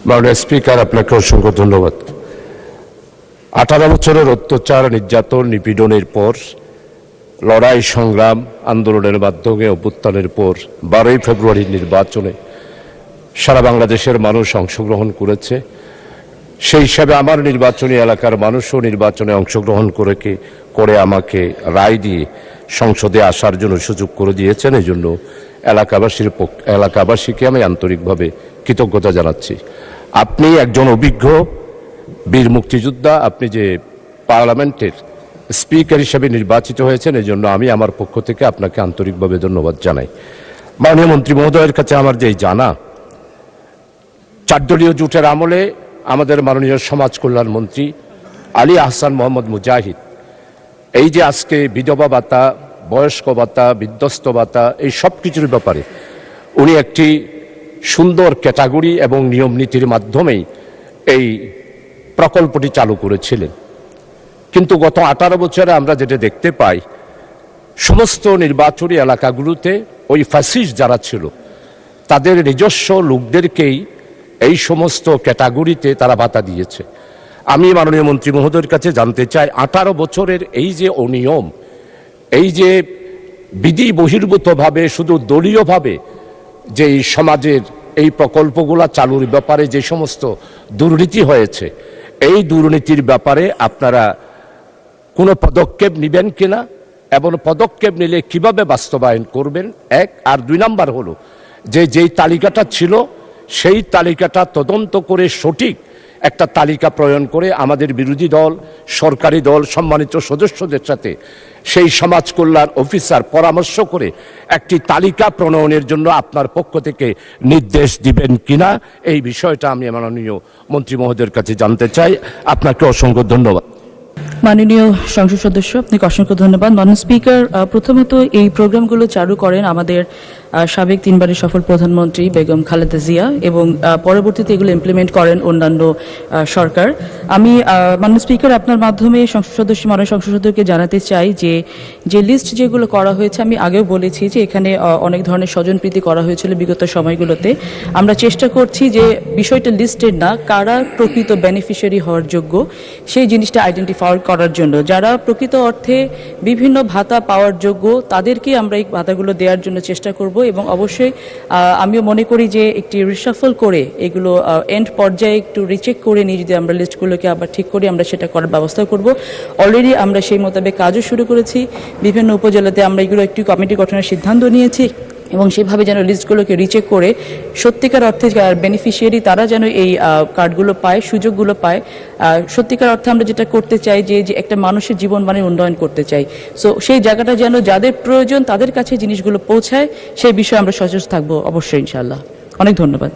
মাননীয় স্পিকার, আপনাকে অসংখ্য ধন্যবাদ। 18 বছরের অত্যাচার, নির্যাতন, নিপীড়নের পর, লড়াই, সংগ্রাম, আন্দোলনের মাধ্যমে অভ্যুত্থানের পর 12ই ফেব্রুয়ারির নির্বাচনে সারা বাংলাদেশের মানুষ অংশগ্রহণ করেছে। সেই হিসাবে আমার নির্বাচনী এলাকার মানুষও নির্বাচনে অংশগ্রহণ করে আমাকে রায় দিয়ে সংসদে আসার জন্য সুযোগ করে দিয়েছেন। এই জন্য এলাকাবাসীকে আমি আন্তরিকভাবে কৃতজ্ঞতা জানাচ্ছি। আপনি একজন অভিজ্ঞ বীর মুক্তিযোদ্ধা, আপনি যে পার্লামেন্টের স্পিকার হিসেবে নির্বাচিত হয়েছেন, এই জন্য আমি আমার পক্ষ থেকে আপনাকে আন্তরিকভাবে ধন্যবাদ জানাই। মাননীয় মন্ত্রী মহোদয়ের কাছে আমার যেই জানা, 4 দলীয় জোটের আমলে আমাদের মাননীয় সমাজ কল্যাণ মন্ত্রী আলী আহসান মোহাম্মদ মুজাহিদ এই যে আজকে বিধবা ভাতা, বয়স্ক ভাতা, বিধ্বস্ত ভাতা, এই সব কিছুর ব্যাপারে উনি একটি সুন্দর ক্যাটাগরি এবং নিয়ম নীতির মাধ্যমেই এই প্রকল্পটি চালু করেছিলেন। কিন্তু গত 18 বছরে আমরা যেটা দেখতে পাই, সমস্ত নির্বাচনী এলাকাগুলোতে ওই ফ্যাসিস্ট যারা ছিল তাদের নিজস্ব লোকদেরকেই এই সমস্ত ক্যাটাগরিতে তারা ভাতা দিয়েছে। আমি মাননীয় মন্ত্রী মহোদয়ের কাছে জানতে চাই, 18 বছরের এই যে অনিয়ম, এই যে বিধি বহির্ভূতভাবে শুধু দলীয়ভাবে যে সমাজের এই প্রকল্পগুলো চালুর ব্যাপারে যে সমস্ত দুর্নীতি হয়েছে, এই দুর্নীতির ব্যাপারে আপনারা কোনো পদক্ষেপ নেবেন কিনা এবং পদক্ষেপ নিলে কিভাবে বাস্তবায়ন করবেন, 1। আর 2 নাম্বার হলো যেই তালিকাটা ছিল সেই তালিকাটা তদন্ত করে সঠিক একটা তালিকা প্রণয়ন করে আমাদের বিরোধী দল, সরকারি দল, সম্মানিত সদস্যদের সাথে সেই সমাজ কল্যাণ অফিসার পরামর্শ করে একটি তালিকা প্রণয়নের জন্য আপনার পক্ষ থেকে নির্দেশ দিবেন কিনা, এই বিষয়টা আমি মাননীয় মন্ত্রী মহোদয়ের কাছে জানতে চাই। আপনাকে অসংখ্য ধন্যবাদ। মাননীয় সংসদ সদস্য, আপনাকে অসংখ্য ধন্যবাদ। মাননীয় স্পিকার, প্রথমত এই প্রোগ্রামগুলো চালু করেন আমাদের সাবেক 3 বারের সফল প্রধানমন্ত্রী বেগম খালেদা জিয়া এবং পরবর্তীতে এগুলো ইমপ্লিমেন্ট করেন অন্যান্য সরকার। আমি মাননীয় স্পিকার আপনার মাধ্যমে মাননীয় সংসদ সদস্যকে জানাতে চাই যে লিস্ট যেগুলো করা হয়েছে, আমি আগেও বলেছি যে এখানে অনেক ধরনের স্বজনপ্রীতি করা হয়েছিল বিগত সময়গুলোতে। আমরা চেষ্টা করছি যে বিষয়টা লিস্টেড না, কারা প্রকৃত বেনিফিশিয়ারি হওয়ার যোগ্য সেই জিনিসটা আইডেন্টিফাই করার জন্য। যারা প্রকৃত অর্থে বিভিন্ন ভাতা পাওয়ার যোগ্য তাদেরকে আমরা এই ভাতাগুলো দেওয়ার জন্য চেষ্টা করব এবং অবশ্যই আমিও মনে করি যে একটি রিশাফল করে এগুলো এন্ড পর্যায়ে একটু রিচেক করে নিয়ে যদি আমরা লিস্টগুলোকে আবার ঠিক করি, আমরা সেটা করার ব্যবস্থা করব। অলরেডি আমরা সেই মোতাবেক কাজও শুরু করেছি। বিভিন্ন উপজেলাতে আমরা এগুলো একটি কমিটি গঠনের সিদ্ধান্ত নিয়েছি এবং সেভাবে যেন লিস্টগুলোকে রিচেক করে সত্যিকার অর্থে বেনিফিশিয়ারি তারা যেন এই কার্ডগুলো পায়, সুযোগগুলো পায়। সত্যিকার অর্থে আমরা যেটা করতে চাই যে একটা মানুষের জীবনমানের উন্নয়ন করতে চাই। সো সেই জায়গাটা যেন যাদের প্রয়োজন তাদের কাছে জিনিসগুলো পৌঁছায়, সেই বিষয়ে আমরা সচেতন থাকবো অবশ্যই, ইনশাআল্লাহ। অনেক ধন্যবাদ।